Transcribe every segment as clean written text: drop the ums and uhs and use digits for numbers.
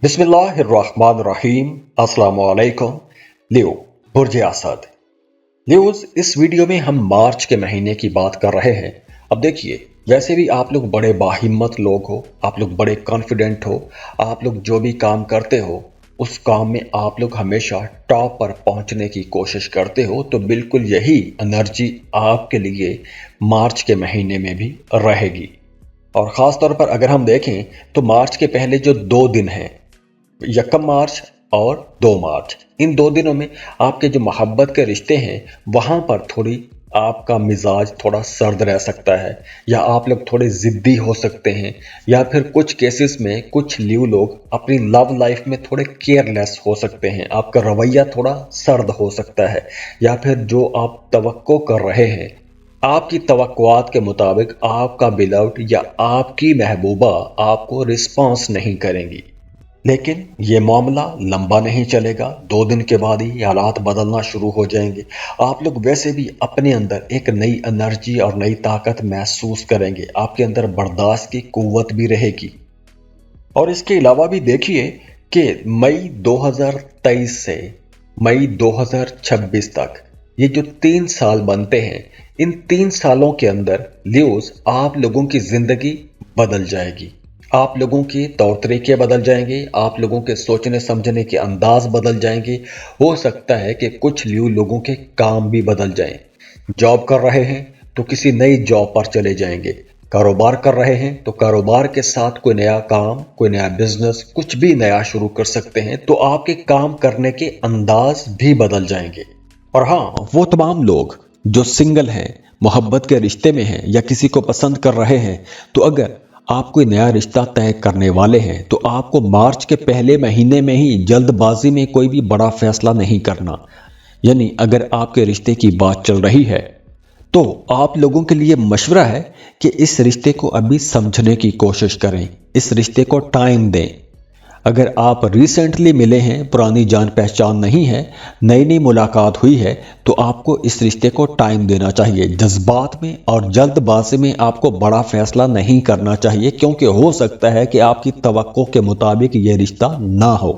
बिस्मिल्लाहिर्रहमानिर्रहीम। अस्सलाम वालेकुम। लियो बुर्ज असद। लियोज, इस वीडियो में हम मार्च के महीने की बात कर रहे हैं। अब देखिए, वैसे भी आप लोग बड़े बाहिम्मत लोग हो, आप लोग बड़े कॉन्फिडेंट हो, आप लोग जो भी काम करते हो उस काम में आप लोग हमेशा टॉप पर पहुंचने की कोशिश करते हो, तो बिल्कुल यही एनर्जी आपके लिए मार्च के महीने में भी रहेगी। और ख़ास तौर पर अगर हम देखें तो मार्च के पहले जो 2 दिन हैं, 1 मार्च और 2 मार्च, इन 2 दिनों में आपके जो मोहब्बत के रिश्ते हैं वहाँ पर थोड़ी आपका मिजाज थोड़ा सर्द रह सकता है, या आप लोग थोड़े ज़िद्दी हो सकते हैं, या फिर कुछ केसेस में कुछ ल्यू लोग अपनी लव लाइफ में थोड़े केयरलेस हो सकते हैं। आपका रवैया थोड़ा सर्द हो सकता है, या फिर जो आप तवक्को कर रहे हैं, आपकी तवक्कुआत के मुताबिक आपका बिलव्ड या आपकी महबूबा आपको रिस्पॉन्स नहीं करेंगी। लेकिन ये मामला लंबा नहीं चलेगा, 2 दिन के बाद ही हालात बदलना शुरू हो जाएंगे। आप लोग वैसे भी अपने अंदर एक नई एनर्जी और नई ताकत महसूस करेंगे, आपके अंदर बर्दाश्त की कुव्वत भी रहेगी। और इसके अलावा भी देखिए कि मई 2023 से मई 2026 तक ये जो 3 साल बनते हैं, इन 3 सालों के अंदर लियोज आप लोगों की जिंदगी बदल जाएगी। आप लोगों के तौर तरीके बदल जाएंगे, आप लोगों के सोचने समझने के अंदाज बदल जाएंगे। हो सकता है कि कुछ ल्यू लोगों के काम भी बदल जाएं। जॉब कर रहे हैं तो किसी नई जॉब पर चले जाएंगे, कारोबार कर रहे हैं तो कारोबार के साथ कोई नया काम, कोई नया बिजनेस, कुछ भी नया शुरू कर सकते हैं, तो आपके काम करने के अंदाज भी बदल जाएंगे। और हाँ, वो तमाम लोग जो सिंगल हैं, मोहब्बत के रिश्ते में हैं या किसी को पसंद कर रहे हैं, तो अगर आप कोई नया रिश्ता तय करने वाले हैं तो आपको मार्च के पहले महीने में ही जल्दबाजी में कोई भी बड़ा फैसला नहीं करना। यानी अगर आपके रिश्ते की बात चल रही है तो आप लोगों के लिए मशवरा है कि इस रिश्ते को अभी समझने की कोशिश करें, इस रिश्ते को टाइम दें। अगर आप रिसेंटली मिले हैं, पुरानी जान पहचान नहीं है, नई नई मुलाकात हुई है, तो आपको इस रिश्ते को टाइम देना चाहिए। जज्बात में और जल्दबाजी में आपको बड़ा फैसला नहीं करना चाहिए, क्योंकि हो सकता है कि आपकी तवक्को के मुताबिक ये रिश्ता ना हो।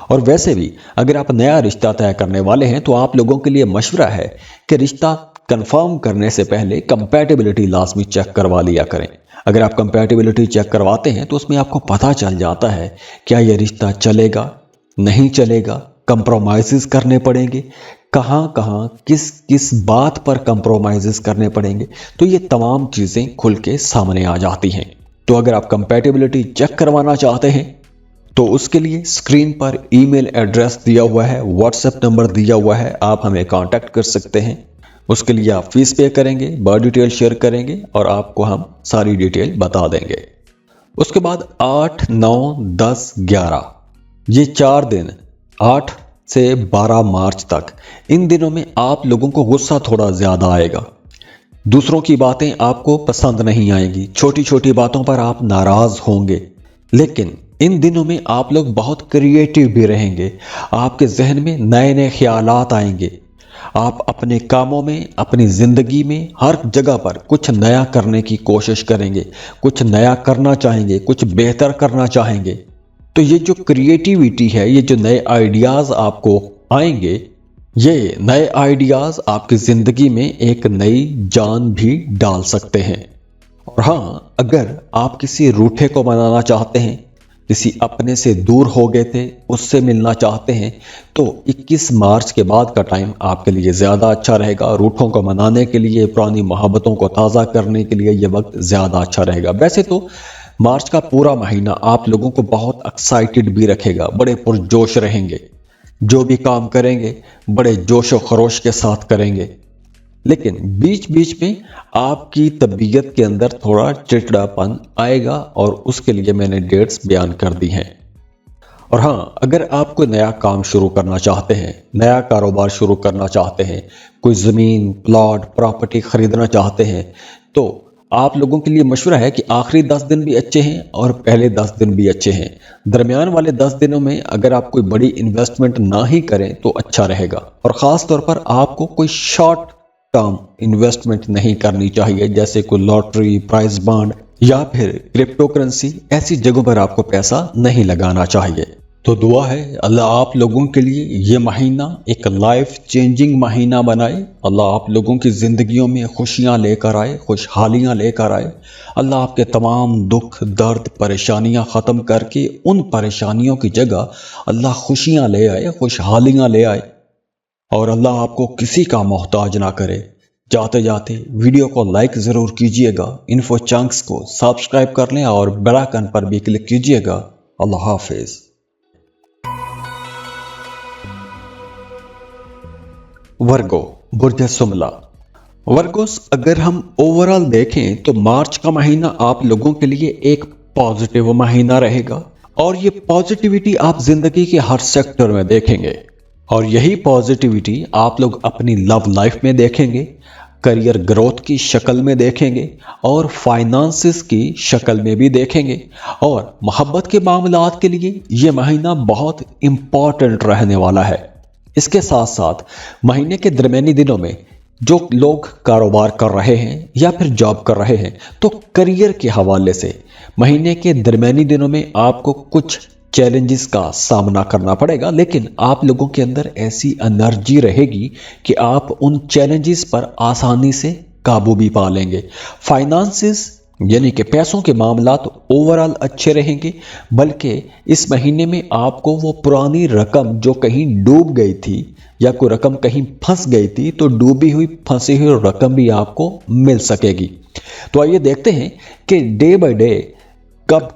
और वैसे भी अगर आप नया रिश्ता तय करने वाले हैं तो आप लोगों के लिए मशवरा है कि रिश्ता कंफर्म करने से पहले कंपैटिबिलिटी लाजमी चेक करवा लिया करें। अगर आप कंपैटिबिलिटी चेक करवाते हैं तो उसमें आपको पता चल जाता है क्या ये रिश्ता चलेगा, नहीं चलेगा, कंप्रोमाइज़ करने पड़ेंगे, कहाँ कहाँ किस किस बात पर कंप्रोमाइज़ करने पड़ेंगे। तो ये तमाम चीज़ें खुल के सामने आ जाती हैं। तो अगर आप कंपैटिबिलिटी चेक करवाना चाहते हैं तो उसके लिए स्क्रीन पर ईमेल एड्रेस दिया हुआ है, व्हाट्सएप नंबर दिया हुआ है, आप हमें कांटेक्ट कर सकते हैं। उसके लिए आप फीस पे करेंगे, बर्थ डिटेल शेयर करेंगे और आपको हम सारी डिटेल बता देंगे। उसके बाद 8, 9, 10, 11 ये 4 दिन, 8 से 12 मार्च तक, इन दिनों में आप लोगों को गुस्सा थोड़ा ज़्यादा आएगा। दूसरों की बातें आपको पसंद नहीं आएंगी, छोटी छोटी बातों पर आप नाराज़ होंगे। लेकिन इन दिनों में आप लोग बहुत क्रिएटिव भी रहेंगे, आपके जहन में नए नए ख्यालात आएंगे। आप अपने कामों में, अपनी ज़िंदगी में हर जगह पर कुछ नया करने की कोशिश करेंगे, कुछ नया करना चाहेंगे, कुछ बेहतर करना चाहेंगे। तो ये जो क्रिएटिविटी है, ये जो नए आइडियाज़ आपको आएंगे, ये नए आइडियाज़ आपकी ज़िंदगी में एक नई जान भी डाल सकते हैं। और हाँ, अगर आप किसी रूठे को मनाना चाहते हैं, किसी अपने से दूर हो गए थे उससे मिलना चाहते हैं, तो 21 मार्च के बाद का टाइम आपके लिए ज़्यादा अच्छा रहेगा। रूठों को मनाने के लिए, पुरानी मोहब्बतों को ताज़ा करने के लिए ये वक्त ज़्यादा अच्छा रहेगा। वैसे तो मार्च का पूरा महीना आप लोगों को बहुत एक्साइटेड भी रखेगा, बड़े पुरजोश रहेंगे, जो भी काम करेंगे बड़े जोश व खरोश के साथ करेंगे। लेकिन बीच बीच में आपकी तबीयत के अंदर थोड़ा चिड़चिड़ापन आएगा और उसके लिए मैंने डेट्स बयान कर दी हैं। और हाँ, अगर आप कोई नया काम शुरू करना चाहते हैं, नया कारोबार शुरू करना चाहते हैं, कोई ज़मीन, प्लॉट, प्रॉपर्टी ख़रीदना चाहते हैं, तो आप लोगों के लिए मशवरा है कि आखिरी 10 दिन भी अच्छे हैं और पहले 10 दिन भी अच्छे हैं। दरमियान वाले 10 दिनों में अगर आप कोई बड़ी इन्वेस्टमेंट ना ही करें तो अच्छा रहेगा। और ख़ास तौर पर आपको कोई शॉर्ट टर्म इन्वेस्टमेंट नहीं करनी चाहिए, जैसे कोई लॉटरी, प्राइज बॉन्ड, या फिर क्रिप्टो करेंसी, ऐसी जगहों पर आपको पैसा नहीं लगाना चाहिए। तो दुआ है अल्लाह आप लोगों के लिए ये महीना एक लाइफ चेंजिंग महीना बनाए। अल्लाह आप लोगों की ज़िंदगियों में खुशियाँ लेकर आए, खुशहालियाँ लेकर आए। अल्लाह आपके तमाम दुख दर्द परेशानियाँ ख़त्म करके उन परेशानियों की जगह अल्लाह खुशियाँ ले आए, खुशहालियाँ ले आए। और अल्लाह आपको किसी का मोहताज ना करे। जाते जाते वीडियो को लाइक ज़रूर कीजिएगा, इन्फो चंक्स को सब्सक्राइब कर लें और बेल आइकन पर भी क्लिक कीजिएगा। अल्लाह हाफिज़। वर्गो, बुर्ज सुमला। वर्गोस, अगर हम ओवरऑल देखें तो मार्च का महीना आप लोगों के लिए एक पॉजिटिव महीना रहेगा और ये पॉजिटिविटी आप जिंदगी के हर सेक्टर में देखेंगे और यही पॉजिटिविटी आप लोग अपनी लव लाइफ में देखेंगे, करियर ग्रोथ की शक्ल में देखेंगे और फाइनेंसिस की शक्ल में भी देखेंगे। और मोहब्बत के मामलात के लिए ये महीना बहुत इंपॉर्टेंट रहने वाला है। इसके साथ साथ महीने के दरमियानी दिनों में जो लोग कारोबार कर रहे हैं या फिर जॉब कर रहे हैं, तो करियर के हवाले से महीने के दरमियानी दिनों में आपको कुछ चैलेंजेस का सामना करना पड़ेगा, लेकिन आप लोगों के अंदर ऐसी एनर्जी रहेगी कि आप उन चैलेंजेस पर आसानी से काबू भी पा लेंगे। फाइनेंसिस यानी कि पैसों के मामलात ओवरऑल अच्छे रहेंगे, बल्कि इस महीने में आपको वो पुरानी रकम जो कहीं डूब गई थी या कोई रकम कहीं फंस गई थी, तो डूबी हुई फंसी हुई रकम भी आपको मिल सकेगी। तो आइए देखते हैं कि डे बाय डे कब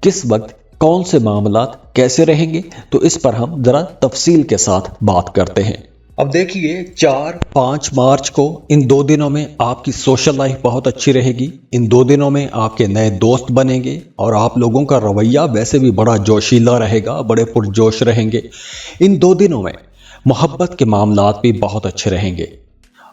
किस वक्त कौन से मामलात कैसे रहेंगे, तो इस पर हम जरा तफसील के साथ बात करते हैं। अब देखिए 4-5 मार्च को इन 2 दिनों में आपकी सोशल लाइफ बहुत अच्छी रहेगी। इन 2 दिनों में आपके नए दोस्त बनेंगे और आप लोगों का रवैया वैसे भी बड़ा जोशीला रहेगा, बड़े पुरजोश रहेंगे। इन 2 दिनों में मोहब्बत के मामलात भी बहुत अच्छे रहेंगे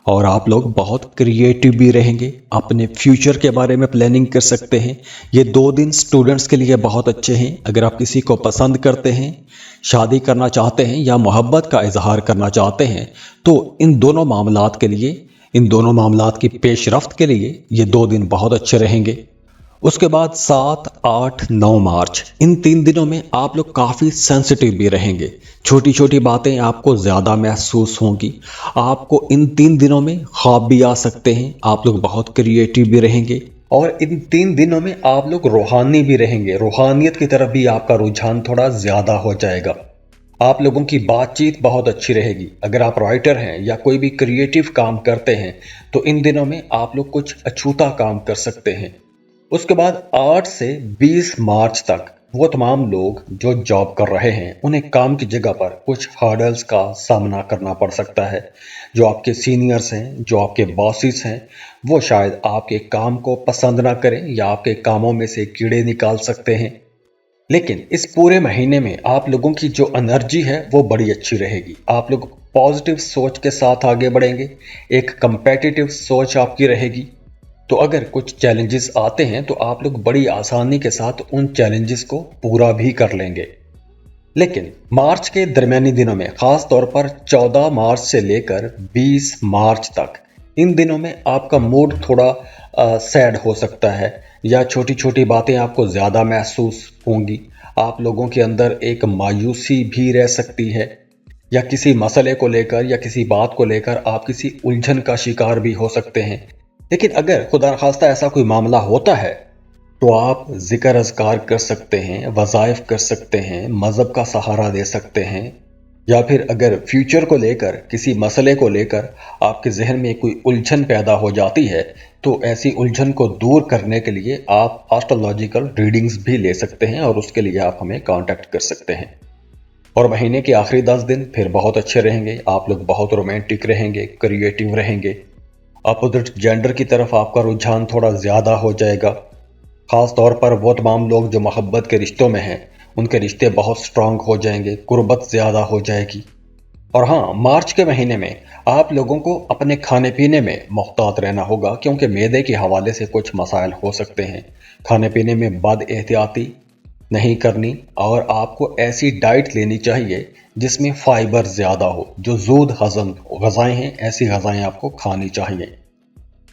और आप लोग बहुत क्रिएटिव भी रहेंगे, अपने फ्यूचर के बारे में प्लानिंग कर सकते हैं। ये 2 दिन स्टूडेंट्स के लिए बहुत अच्छे हैं। अगर आप किसी को पसंद करते हैं, शादी करना चाहते हैं या मोहब्बत का इजहार करना चाहते हैं, तो इन दोनों मामलात के लिए, इन दोनों मामलात की पेशरफ्त के लिए ये 2 दिन बहुत अच्छे रहेंगे। उसके बाद 7, 8, 9 मार्च, इन 3 दिनों में आप लोग काफ़ी सेंसिटिव भी रहेंगे। छोटी छोटी बातें आपको ज़्यादा महसूस होंगी। आपको इन 3 दिनों में ख्वाब भी आ सकते हैं। आप लोग बहुत क्रिएटिव भी रहेंगे और इन 3 दिनों में आप लोग रूहानी भी रहेंगे। रूहानियत की तरफ भी आपका रुझान थोड़ा ज़्यादा हो जाएगा। आप लोगों की बातचीत बहुत अच्छी रहेगी। अगर आप राइटर हैं या कोई भी क्रिएटिव काम करते हैं, तो इन दिनों में आप लोग कुछ अछूता काम कर सकते हैं। उसके बाद 8 से 20 मार्च तक वो तमाम लोग जो जॉब कर रहे हैं, उन्हें काम की जगह पर कुछ हर्डल्स का सामना करना पड़ सकता है। जो आपके सीनियर्स हैं, जो आपके बॉसेस हैं, वो शायद आपके काम को पसंद ना करें या आपके कामों में से कीड़े निकाल सकते हैं। लेकिन इस पूरे महीने में आप लोगों की जो एनर्जी है वो बड़ी अच्छी रहेगी। आप लोग पॉजिटिव सोच के साथ आगे बढ़ेंगे, एक कंपेटिटिव सोच आपकी रहेगी। तो अगर कुछ चैलेंजेस आते हैं तो आप लोग बड़ी आसानी के साथ उन चैलेंजेस को पूरा भी कर लेंगे। लेकिन मार्च के दरमियानी दिनों में, खास तौर पर 14 मार्च से लेकर 20 मार्च तक, इन दिनों में आपका मूड थोड़ा सैड हो सकता है या छोटी छोटी बातें आपको ज़्यादा महसूस होंगी। आप लोगों के अंदर एक मायूसी भी रह सकती है या किसी मसले को लेकर या किसी बात को लेकर आप किसी उलझन का शिकार भी हो सकते हैं। लेकिन अगर खुदा खास्ता ऐसा कोई मामला होता है तो आप जिक्र अज़कार कर सकते हैं, वज़ाइफ कर सकते हैं, मज़हब का सहारा दे सकते हैं, या फिर अगर फ्यूचर को लेकर, किसी मसले को लेकर आपके जहन में कोई उलझन पैदा हो जाती है, तो ऐसी उलझन को दूर करने के लिए आप एस्ट्रोलॉजिकल रीडिंग्स भी ले सकते हैं और उसके लिए आप हमें कांटेक्ट कर सकते हैं। और महीने के आखिरी 10 दिन फिर बहुत अच्छे रहेंगे। आप लोग बहुत रोमांटिक रहेंगे, क्रिएटिव रहेंगे। अपोजिट जेंडर की तरफ आपका रुझान थोड़ा ज़्यादा हो जाएगा। ख़ास तौर पर वो तमाम लोग जो मोहब्बत के रिश्तों में हैं, उनके रिश्ते बहुत स्ट्रांग हो जाएंगे, कुर्बत ज़्यादा हो जाएगी। और हाँ, मार्च के महीने में आप लोगों को अपने खाने पीने में मुहतात रहना होगा, क्योंकि मैदे के हवाले से कुछ मसाइल हो सकते हैं। खाने पीने में बद एहतियाती नहीं करनी और आपको ऐसी डाइट लेनी चाहिए जिसमें फाइबर ज़्यादा हो, जो ज़ूद हज़म ग़ज़ाएँ हैं, ऐसी ग़ज़ाएँ आपको खानी चाहिए।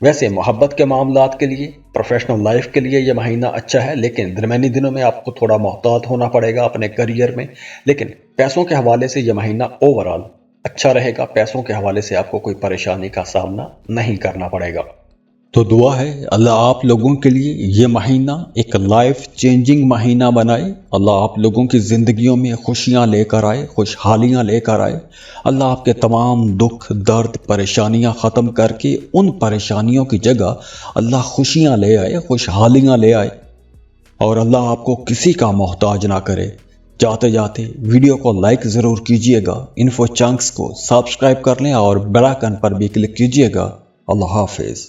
वैसे मोहब्बत के मामलात के लिए, प्रोफेशनल लाइफ के लिए ये महीना अच्छा है, लेकिन दरमियानी दिनों में आपको थोड़ा मोहतात होना पड़ेगा अपने करियर में। लेकिन पैसों के हवाले से ये महीना ओवरऑल अच्छा रहेगा। पैसों के हवाले से आपको कोई परेशानी का सामना नहीं करना पड़ेगा। तो दुआ है अल्लाह आप लोगों के लिए ये महीना एक लाइफ चेंजिंग महीना बनाए। अल्लाह आप लोगों की ज़िंदगियों में खुशियाँ लेकर आए, खुशहालियाँ लेकर आए। अल्लाह आपके तमाम दुख, दर्द, परेशानियाँ ख़त्म करके उन परेशानियों की जगह अल्लाह खुशियाँ ले आए, खुशहालियाँ ले आए। और अल्लाह आपको किसी का मोहताज ना करे। जाते जाते वीडियो को लाइक ज़रूर कीजिएगा, इन्फो चंक्स को सब्सक्राइब कर लें और बेल आइकन पर भी क्लिक कीजिएगा। अल्लाह हाफिज़।